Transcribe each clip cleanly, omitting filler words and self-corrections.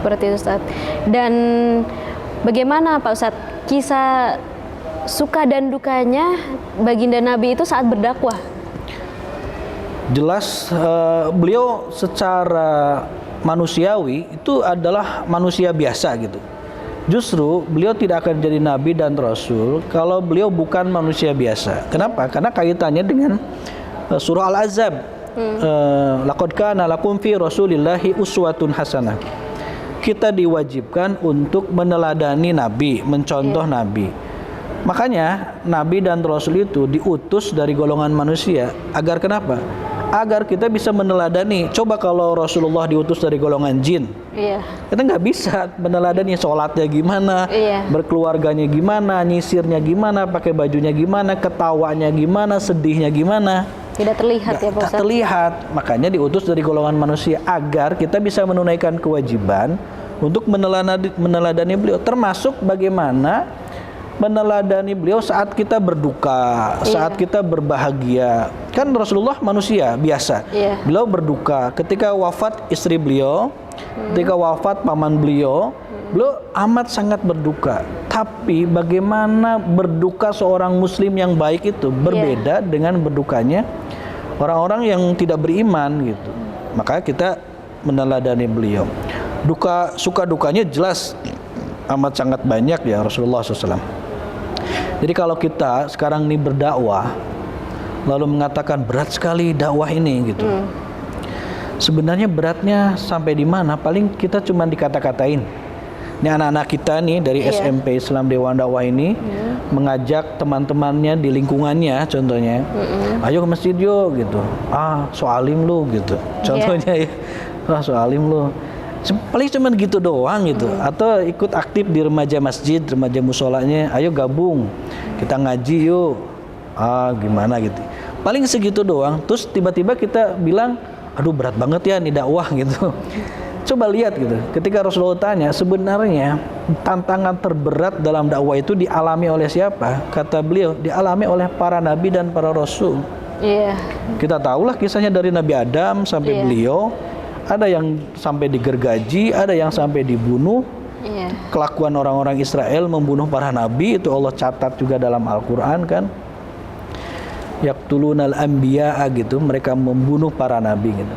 seperti itu Ustadz. Dan bagaimana Pak Ustadz kisah suka dan dukanya baginda Nabi itu saat berdakwah? Jelas beliau secara manusiawi itu adalah manusia biasa gitu. Justru beliau tidak akan jadi nabi dan rasul kalau beliau bukan manusia biasa. Kenapa? Karena kaitannya dengan surah Al-Ahzab. Laqad kana lakum fi rasulillahi uswatun hasanah. Kita diwajibkan untuk meneladani nabi, mencontoh nabi. Makanya nabi dan rasul itu diutus dari golongan manusia agar kenapa? Agar kita bisa meneladani. Coba kalau Rasulullah diutus dari golongan jin, kita nggak bisa meneladani sholatnya gimana, berkeluarganya gimana, nyisirnya gimana, pakai bajunya gimana, ketawanya gimana, sedihnya gimana. Tidak terlihat ya Pak Ustadz? Tidak terlihat. Makanya diutus dari golongan manusia agar kita bisa menunaikan kewajiban untuk meneladani beliau, termasuk bagaimana meneladani beliau saat kita berduka, saat kita berbahagia. Kan Rasulullah manusia biasa. Beliau berduka ketika wafat istri beliau, ketika wafat paman beliau, beliau amat sangat berduka. Tapi bagaimana berduka seorang muslim yang baik itu berbeda dengan berdukanya orang-orang yang tidak beriman gitu. Maka kita meneladani beliau. Suka dukanya jelas amat sangat banyak ya Rasulullah SAW. Jadi kalau kita sekarang ini berdakwah lalu mengatakan berat sekali dakwah ini gitu. Sebenarnya beratnya sampai di mana? Paling kita cuma dikata-katain. Ini anak-anak kita nih dari SMP Islam Dewan Dakwah ini mengajak teman-temannya di lingkungannya contohnya, ayo ke masjid yuk gitu. Soalim lu gitu. Contohnya ya, soalim lu. Paling cuma gitu doang gitu. Atau ikut aktif di remaja masjid, remaja musolanya, ayo gabung, kita ngaji yuk. Gimana gitu. Paling segitu doang. Terus tiba-tiba kita bilang, aduh berat banget ya nih dakwah gitu. Coba lihat gitu. Ketika Rasulullah tanya, sebenarnya tantangan terberat dalam dakwah itu dialami oleh siapa? Kata beliau, dialami oleh para nabi dan para rasul. Kita tahulah kisahnya dari Nabi Adam sampai beliau. Ada yang sampai digergaji, ada yang sampai dibunuh. Kelakuan orang-orang Israel membunuh para nabi itu Allah catat juga dalam Al-Quran kan. Yaqtulunal anbiya'a gitu, mereka membunuh para nabi gitu.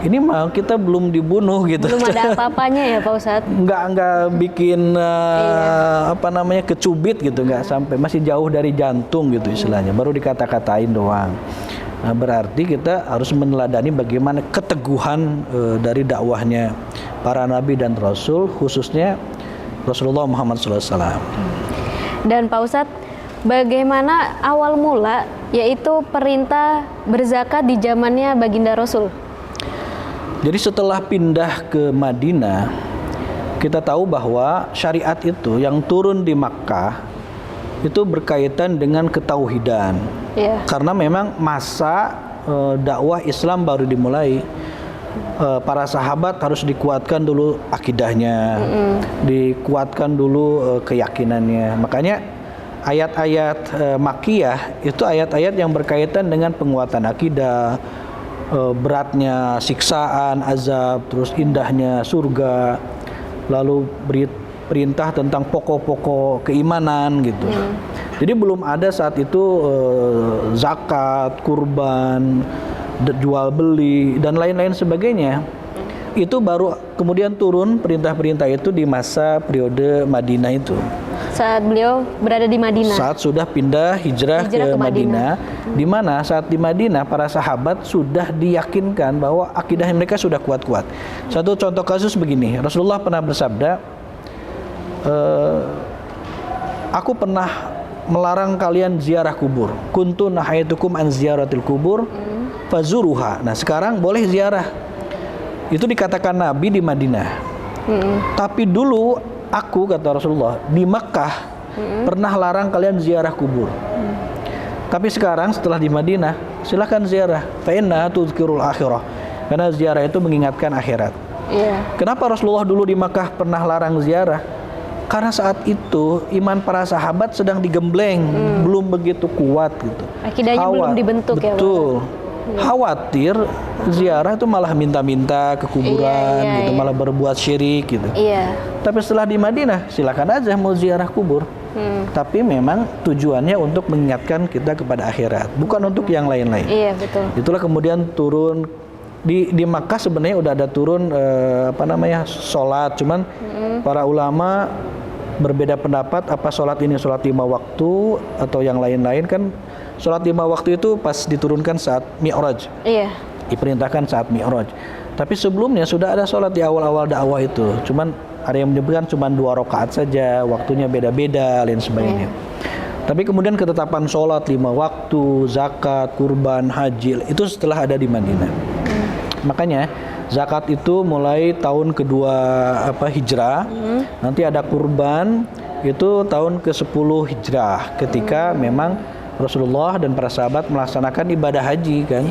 Ini mah kita belum dibunuh gitu. Belum ada apa-apanya ya Pak Ustadz? Nggak bikin kecubit gitu, nggak sampai, masih jauh dari jantung gitu istilahnya. Baru dikata-katain doang. Nah, berarti kita harus meneladani bagaimana keteguhan dari dakwahnya para nabi dan rasul, khususnya Rasulullah Muhammad SAW. Dan Pak Ustadz, bagaimana awal mula yaitu perintah berzakat di zamannya baginda Rasul? Jadi setelah pindah ke Madinah, kita tahu bahwa syariat itu yang turun di Makkah itu berkaitan dengan ketauhidan. Karena memang masa dakwah Islam baru dimulai. Para sahabat harus dikuatkan dulu akidahnya, dikuatkan dulu keyakinannya. Makanya ayat-ayat Makkiyah itu ayat-ayat yang berkaitan dengan penguatan akidah, beratnya siksaan, azab, terus indahnya surga, lalu perintah tentang pokok-pokok keimanan gitu. Jadi belum ada saat itu zakat, kurban, jual beli dan lain-lain sebagainya. Itu baru kemudian turun perintah-perintah itu di masa periode Madinah itu. Saat beliau berada di Madinah. Saat sudah pindah hijrah ke Madinah. Di mana saat di Madinah para sahabat sudah diyakinkan bahwa akidah mereka sudah kuat-kuat. Satu contoh kasus begini, Rasulullah pernah bersabda, aku pernah melarang kalian ziarah kubur. Kuntu nahaitukum an ziyaratil kubur fazuruha. Nah, sekarang boleh ziarah. Itu dikatakan Nabi di Madinah. Tapi dulu aku, kata Rasulullah, di Mekah pernah larang kalian ziarah kubur. Tapi sekarang setelah di Madinah, silakan ziarah. Fa inna tuzkirul akhirah. Karena ziarah itu mengingatkan akhirat. Kenapa Rasulullah dulu di Mekah pernah larang ziarah? Karena saat itu iman para sahabat sedang digembleng, belum begitu kuat gitu. Akidahnya belum dibentuk. Betul. Khawatir ziarah itu malah minta-minta ke kuburan Iya, gitu, iya. malah berbuat syirik gitu. Iya. Tapi setelah di Madinah, silakan aja mau ziarah kubur. Tapi memang tujuannya untuk mengingatkan kita kepada akhirat, bukan untuk yang lain-lain. Iya, betul. Itulah kemudian turun di Makkah sebenarnya udah ada turun sholat, cuman para ulama berbeda pendapat apa sholat ini sholat 5 waktu atau yang lain-lain. Kan sholat 5 waktu itu pas diturunkan saat Mi'raj, Iya. diperintahkan saat Mi'raj. Tapi sebelumnya sudah ada sholat di awal-awal dakwah itu, cuman ada yang menyebutkan cuma 2 rakaat saja, waktunya beda-beda lain sebagainya. Tapi kemudian ketetapan sholat 5 waktu, zakat, kurban, haji itu setelah ada di Madinah. Makanya zakat itu mulai tahun kedua Hijrah, nanti ada kurban itu tahun ke-10 Hijrah ketika memang Rasulullah dan para sahabat melaksanakan ibadah haji kan,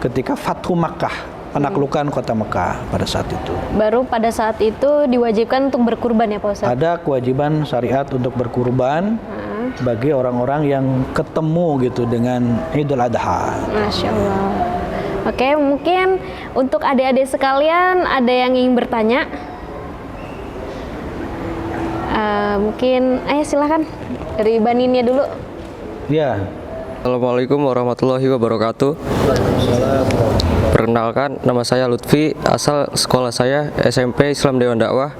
ketika Fathu Makkah, penaklukan kota Mekah pada saat itu. Baru pada saat itu diwajibkan untuk berkurban ya Pak Ustadz? Ada kewajiban syariat untuk berkurban bagi orang-orang yang ketemu gitu dengan Idul Adha. Masya Allah. Oke, mungkin untuk adik-adik sekalian ada yang ingin bertanya? Mungkin, ayo silakan dari Baninnya dulu. Ya. Assalamualaikum warahmatullahi wabarakatuh. Perkenalkan, nama saya Lutfi, asal sekolah saya SMP Islam Dewan Dakwah.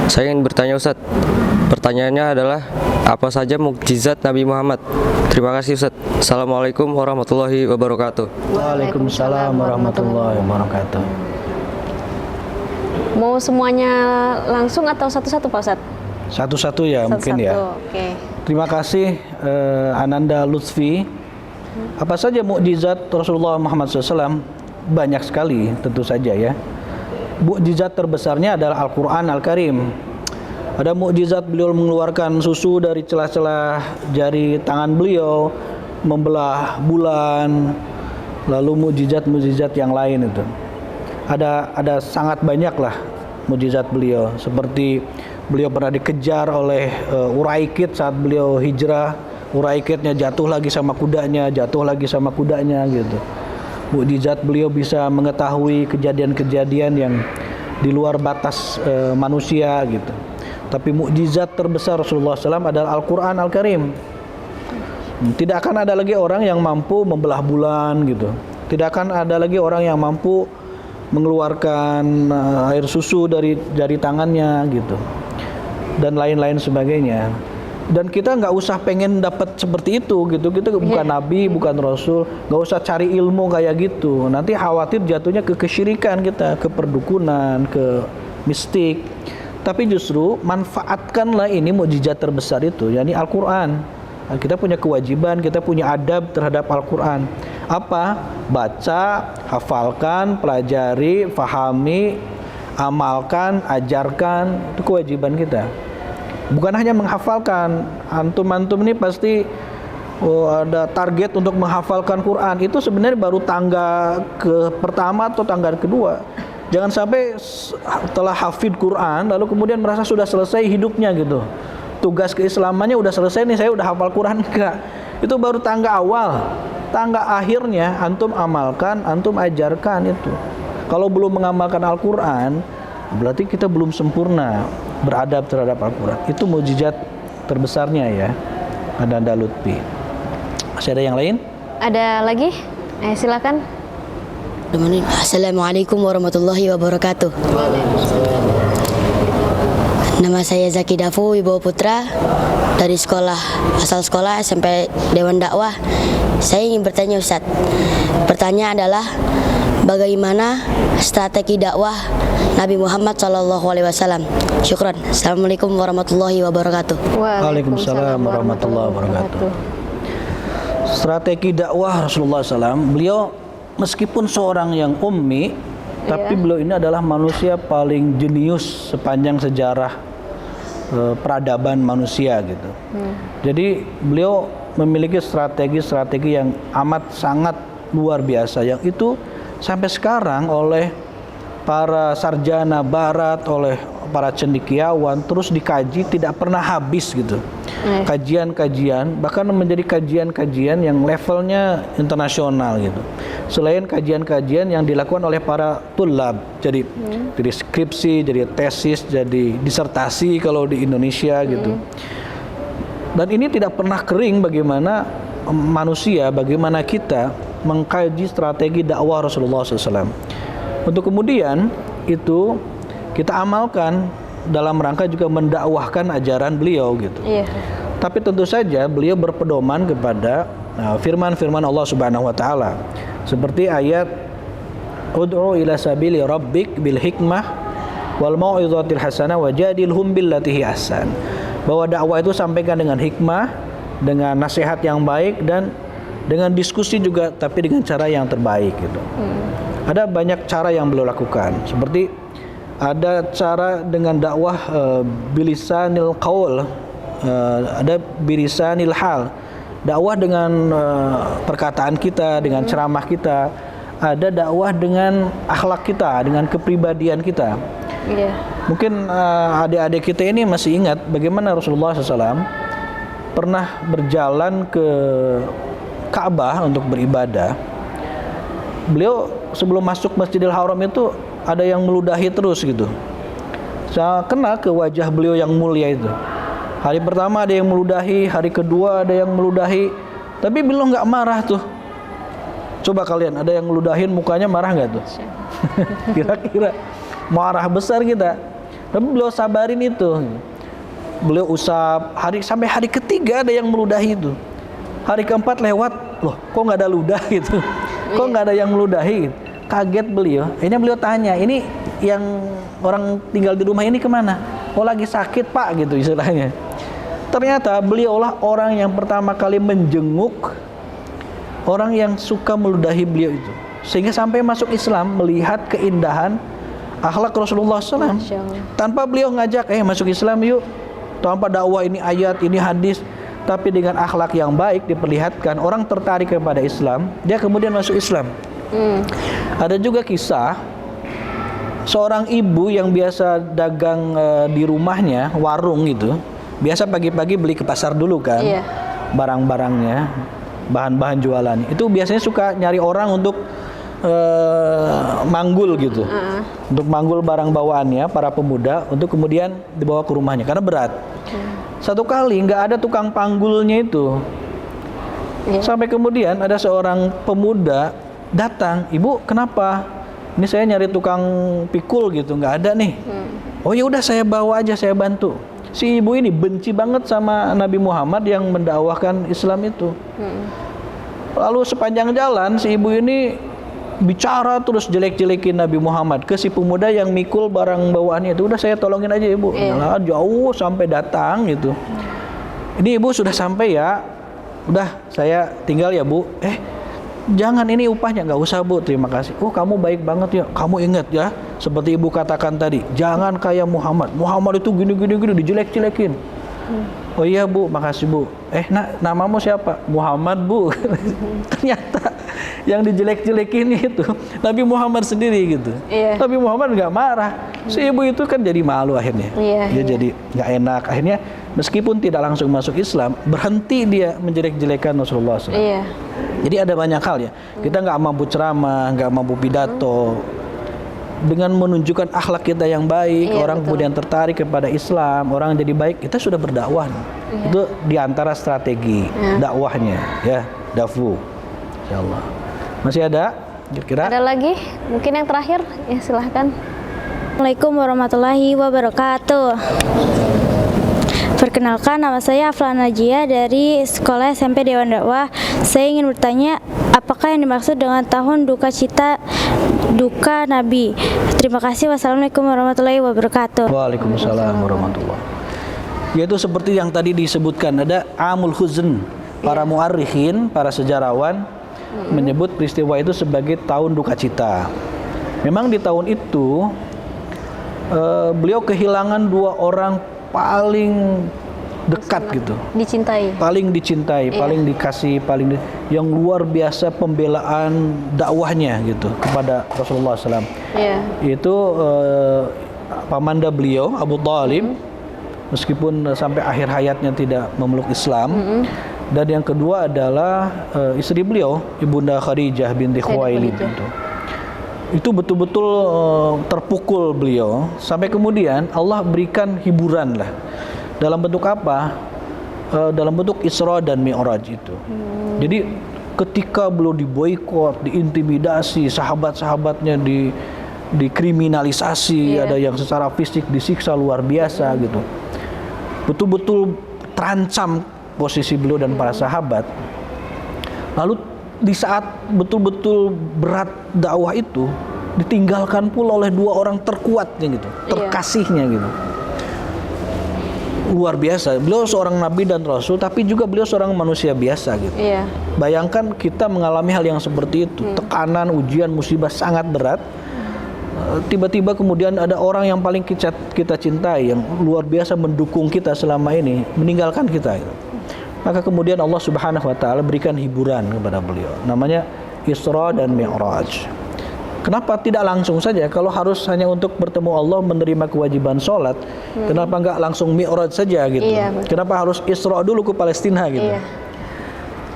Saya ingin bertanya Ustadz. Pertanyaannya adalah apa saja mukjizat Nabi Muhammad? Terima kasih Ustadz. Assalamualaikum warahmatullahi wabarakatuh. Waalaikumsalam warahmatullahi wabarakatuh. Mau semuanya langsung atau satu-satu Pak Ustadz? Satu-satu ya mungkin ya. Oke. Terima kasih Ananda Lutfi. Apa saja mukjizat Rasulullah Muhammad SAW? Banyak sekali tentu saja ya. Mukjizat terbesarnya adalah Al-Quran Al-Karim. Ada mukjizat beliau mengeluarkan susu dari celah-celah jari tangan beliau, membelah bulan, lalu mukjizat-mukjizat yang lain itu. Ada sangat banyak lah mukjizat beliau, seperti beliau pernah dikejar oleh Uraikid saat beliau hijrah. Uraikidnya jatuh lagi sama kudanya, gitu. Mukjizat beliau bisa mengetahui kejadian-kejadian yang di luar batas manusia gitu. Tapi mukjizat terbesar Rasulullah SAW adalah Al-Quran Al-Karim. Tidak akan ada lagi orang yang mampu membelah bulan gitu. Tidak akan ada lagi orang yang mampu mengeluarkan air susu dari jari tangannya gitu, dan lain-lain sebagainya. Dan kita nggak usah pengen dapat seperti itu gitu. Kita bukan nabi, bukan rasul, nggak usah cari ilmu kayak gitu. Nanti khawatir jatuhnya ke kesyirikan kita, ke perdukunan, ke mistik. Tapi justru manfaatkanlah ini mukjizat terbesar itu, yakni Al-Quran. Kita punya kewajiban, kita punya adab terhadap Al-Quran. Apa? Baca, hafalkan, pelajari, fahami, amalkan, ajarkan. Itu kewajiban kita. Bukan hanya menghafalkan. Antum-antum ini pasti ada target untuk menghafalkan Quran. Itu sebenarnya baru tangga pertama atau tangga kedua. Jangan sampai setelah hafid Quran lalu kemudian merasa sudah selesai hidupnya gitu. Tugas keislamannya udah selesai nih, saya udah hafal Quran. Enggak. Itu baru tangga awal. Tangga akhirnya antum amalkan, antum ajarkan itu. Kalau belum mengamalkan Al-Quran, berarti kita belum sempurna beradab terhadap Al-Quran. Itu mukjizat terbesarnya ya, Ananda Lutfi. Masih ada yang lain? Ada lagi? Silakan. Assalamualaikum warahmatullahi wabarakatuh. Nama saya Zaki Dafu, Wibowo Putra, dari asal sekolah SMP Dewan Dakwah. Saya ingin bertanya Ustadz. Pertanyaan adalah bagaimana strategi dakwah Nabi Muhammad SAW? Syukran. Assalamualaikum warahmatullahi wabarakatuh. Waalaikumsalam warahmatullahi wabarakatuh. Strategi dakwah Rasulullah SAW, beliau meskipun seorang yang ummi, tapi beliau ini adalah manusia paling jenius sepanjang sejarah peradaban manusia gitu. Jadi beliau memiliki strategi-strategi yang amat sangat luar biasa, yang itu sampai sekarang oleh para sarjana barat, oleh para cendekiawan terus dikaji, tidak pernah habis gitu. kajian-kajian, bahkan menjadi kajian-kajian yang levelnya internasional gitu. Selain kajian-kajian yang dilakukan oleh para tulab, jadi skripsi, jadi tesis, jadi disertasi kalau di Indonesia gitu. Dan ini tidak pernah kering bagaimana manusia, bagaimana kita mengkaji strategi dakwah Rasulullah SAW. Untuk kemudian itu kita amalkan dalam rangka juga mendakwahkan ajaran beliau gitu. Tapi tentu saja beliau berpedoman kepada firman-firman Allah Subhanahu wa taala. Seperti ayat ud'u ila sabili rabbik bil hikmah wal mau'izatil hasanah wajadilhum billati hi ahsan. Bahwa dakwah itu sampaikan dengan hikmah, dengan nasihat yang baik dan dengan diskusi juga, tapi dengan cara yang terbaik gitu. Ada banyak cara yang beliau lakukan. Seperti ada cara dengan dakwah bilisanil qaul, ada bilisanil hal, dakwah dengan perkataan kita, dengan ceramah kita. Ada dakwah dengan akhlak kita, dengan kepribadian kita. Mungkin adik-adik kita ini masih ingat bagaimana Rasulullah SAW pernah berjalan ke Ka'bah untuk beribadah. Beliau sebelum masuk Masjidil Haram itu ada yang meludahi terus gitu. Saya kena ke wajah beliau yang mulia itu. Hari pertama ada yang meludahi, hari kedua ada yang meludahi, tapi beliau nggak marah tuh. Coba kalian, ada yang meludahin mukanya marah nggak tuh? Kira-kira marah besar kita. Tapi beliau sabarin itu. Beliau usap, sampai hari ketiga ada yang meludahi itu. Hari keempat lewat, loh kok nggak ada ludah gitu? Kok nggak ada yang meludahi? Kaget beliau. Akhirnya beliau tanya, ini yang orang tinggal di rumah ini kemana? Oh lagi sakit pak gitu istilahnya. Ternyata beliaulah orang yang pertama kali menjenguk orang yang suka meludahi beliau itu. Sehingga sampai masuk Islam melihat keindahan akhlak Rasulullah SAW. Tanpa beliau ngajak, masuk Islam yuk. Tanpa dakwah ini ayat, ini hadis. Tapi dengan akhlak yang baik diperlihatkan, orang tertarik kepada Islam, dia kemudian masuk Islam. Ada juga kisah seorang ibu yang biasa dagang di rumahnya, warung gitu. Biasa pagi-pagi beli ke pasar dulu kan, barang-barangnya, bahan-bahan jualan. Itu biasanya suka nyari orang untuk manggul gitu, untuk manggul barang bawaannya para pemuda untuk kemudian dibawa ke rumahnya karena berat. Satu kali nggak ada tukang panggulnya itu, sampai kemudian ada seorang pemuda datang, ibu kenapa? Ini saya nyari tukang pikul gitu, nggak ada nih. Oh ya udah saya bawa aja, saya bantu. Si ibu ini benci banget sama Nabi Muhammad yang mendakwahkan Islam itu. Lalu sepanjang jalan si ibu ini bicara terus jelek-jelekin Nabi Muhammad ke si pemuda yang mikul barang bawaannya itu. Udah saya tolongin aja ibu. Nah, jauh sampai datang gitu. Ini ibu sudah sampai ya. Udah saya tinggal ya bu. Jangan ini upahnya, nggak usah bu, terima kasih. Oh kamu baik banget ya, kamu ingat ya, seperti ibu katakan tadi, jangan kayak Muhammad. Muhammad itu gini dijelek-jelekin. Oh iya bu, makasih bu. Namamu siapa? Muhammad bu. Ternyata yang dijelek-jelekin itu Nabi Muhammad sendiri gitu. Nabi Muhammad nggak marah. Si ibu itu kan jadi malu akhirnya. Dia jadi nggak enak. Akhirnya meskipun tidak langsung masuk Islam, berhenti dia menjelek-jelekan Rasulullah SAW. Jadi ada banyak hal ya. Kita nggak mampu ceramah, nggak mampu pidato. Dengan menunjukkan akhlak kita yang baik, orang kemudian tertarik kepada Islam, orang jadi baik, kita sudah berdakwah. Itu diantara strategi dakwahnya, ya, dafu. Insyaallah. Masih ada? Kira-kira? Ada lagi? Mungkin yang terakhir, ya silahkan. Assalamualaikum warahmatullahi wabarakatuh. Perkenalkan, nama saya Aflan Najia dari Sekolah SMP Dewan Dakwah. Saya ingin bertanya, apakah yang dimaksud dengan tahun duka cita duka Nabi? Terima kasih. Wassalamualaikum warahmatullahi wabarakatuh. Waalaikumsalam warahmatullahi wabarakatuh. Yaitu seperti yang tadi disebutkan, ada Amul Huzn. Para muarrikhin, para sejarawan menyebut peristiwa itu sebagai tahun duka cita. Memang di tahun itu beliau kehilangan dua orang paling dekat gitu, paling dicintai, paling dikasih, yang luar biasa pembelaan dakwahnya gitu kepada Rasulullah SAW. Itu pamanda beliau Abu Thalib meskipun sampai akhir hayatnya tidak memeluk Islam. Dan yang kedua adalah istri beliau, Ibunda Khadijah binti Khuwailid itu betul-betul terpukul beliau sampai kemudian Allah berikan hiburan lah. Dalam bentuk apa? Dalam bentuk Isra dan Mi'raj itu. Jadi ketika beliau diboikot, diintimidasi, sahabat-sahabatnya dikriminalisasi, ada yang secara fisik disiksa luar biasa gitu. Betul-betul terancam posisi beliau dan para sahabat. Lalu di saat betul-betul berat dakwah itu ditinggalkan pula oleh dua orang terkuatnya gitu, terkasihnya gitu. Luar biasa. Beliau seorang nabi dan rasul, tapi juga beliau seorang manusia biasa gitu. Bayangkan kita mengalami hal yang seperti itu, tekanan, ujian, musibah sangat berat. Tiba-tiba kemudian ada orang yang paling kita cintai, yang luar biasa mendukung kita selama ini, meninggalkan kita gitu. Maka kemudian Allah Subhanahu wa taala berikan hiburan kepada beliau. Namanya Isra dan Mi'raj. Kenapa tidak langsung saja? Kalau harus hanya untuk bertemu Allah, menerima kewajiban sholat, kenapa enggak langsung Mi'raj saja gitu? Kenapa harus Isra dulu ke Palestina gitu?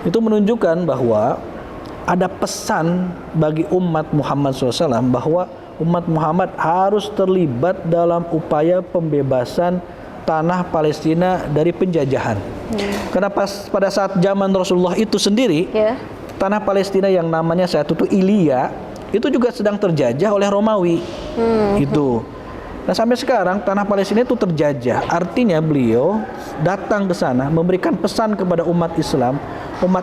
Itu menunjukkan bahwa ada pesan bagi umat Muhammad SAW bahwa umat Muhammad harus terlibat dalam upaya pembebasan tanah Palestina dari penjajahan. Karena pada saat zaman Rasulullah itu sendiri, tanah Palestina yang namanya saat itu Ilya, itu juga sedang terjajah oleh Romawi. Itu. Nah sampai sekarang tanah Palestina itu terjajah. Artinya beliau datang ke sana memberikan pesan kepada umat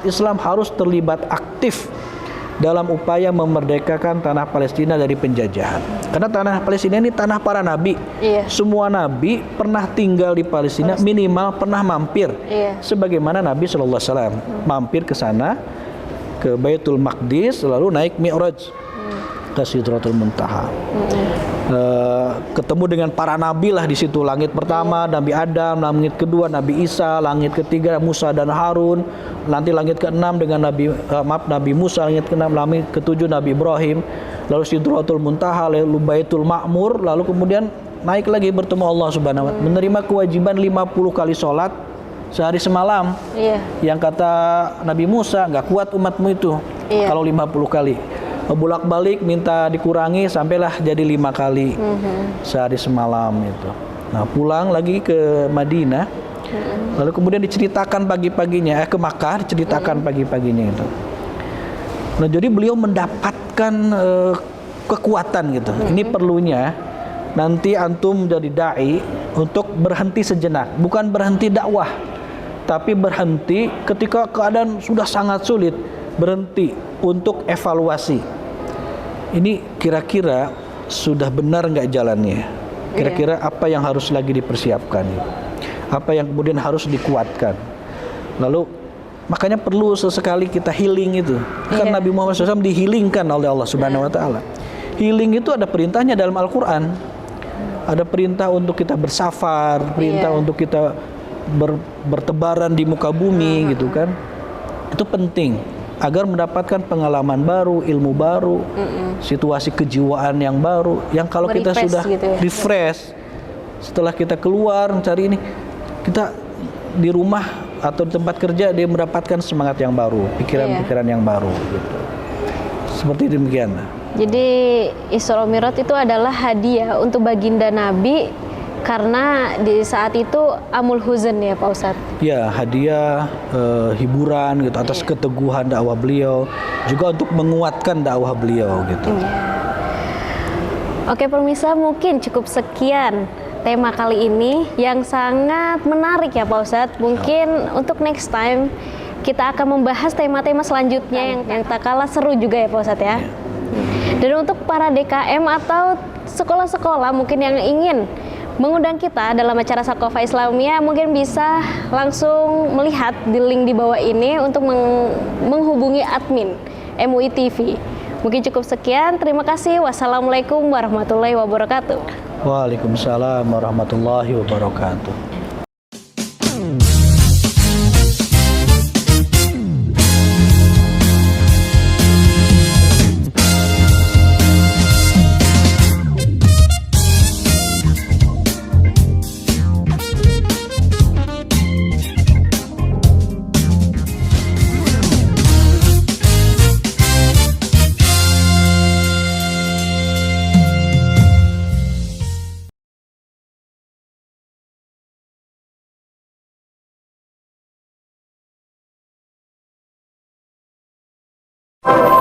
Islam harus terlibat aktif dalam upaya memerdekakan tanah Palestina dari penjajahan. Karena tanah Palestina ini tanah para nabi. Semua nabi pernah tinggal di Palestina, minimal pernah mampir. Sebagaimana Nabi SAW mampir ke sana, ke Baitul Maqdis, lalu naik Mi'raj ke Sidratul Muntaha. Ketemu dengan para nabi lah di situ. Langit pertama Nabi Adam, langit kedua Nabi Isa, langit ketiga Musa dan Harun, nanti langit keenam dengan Nabi Musa, langit keenam, langit ketujuh Nabi Ibrahim, lalu Sidratul Muntaha, lalu Baitul Ma'mur, lalu kemudian naik lagi bertemu Allah Subhanahu wa taala, menerima kewajiban 50 kali sholat sehari semalam. Yang kata Nabi Musa, nggak kuat umatmu itu kalau 50 kali. Bolak-balik minta dikurangi sampailah jadi 5 kali sehari semalam itu. Nah pulang lagi ke Madinah, lalu kemudian diceritakan pagi-paginya ke Makkah, diceritakan pagi-paginya itu. Nah jadi beliau mendapatkan kekuatan gitu. Ini perlunya nanti antum jadi dai untuk berhenti sejenak, bukan berhenti dakwah, tapi berhenti ketika keadaan sudah sangat sulit, berhenti untuk evaluasi. Ini kira-kira sudah benar nggak jalannya? Kira-kira apa yang harus lagi dipersiapkan? Apa yang kemudian harus dikuatkan? Lalu makanya perlu sesekali kita healing itu. Kan Nabi Muhammad SAW dihilingkan oleh Allah Subhanahu Wa Taala. Healing itu ada perintahnya dalam Al-Quran. Ada perintah untuk kita bersafar, perintah untuk kita bertebaran di muka bumi gitu kan. Itu penting agar mendapatkan pengalaman baru, ilmu baru, situasi kejiwaan yang baru, yang kalau kita sudah gitu refresh, setelah kita keluar mencari ini, kita di rumah atau di tempat kerja dia mendapatkan semangat yang baru, pikiran-pikiran yang baru gitu. Seperti demikian. Jadi Isra Mi'raj itu adalah hadiah untuk baginda Nabi karena di saat itu amul huzn ya Pak Ustadz. Ya, hadiah hiburan gitu atas keteguhan dakwah beliau, juga untuk menguatkan dakwah beliau gitu. Oke pemirsa, mungkin cukup sekian tema kali ini yang sangat menarik ya Pak Ustadz. Mungkin untuk next time kita akan membahas tema-tema selanjutnya yang tak kalah seru juga ya Pak Ustadz ya. Dan untuk para DKM atau sekolah-sekolah mungkin yang ingin mengundang kita dalam acara Sakofa Islamiyah, mungkin bisa langsung melihat di link di bawah ini untuk menghubungi admin MUI TV. Mungkin cukup sekian, terima kasih. Wassalamualaikum warahmatullahi wabarakatuh. Waalaikumsalam warahmatullahi wabarakatuh. wabarakatuh.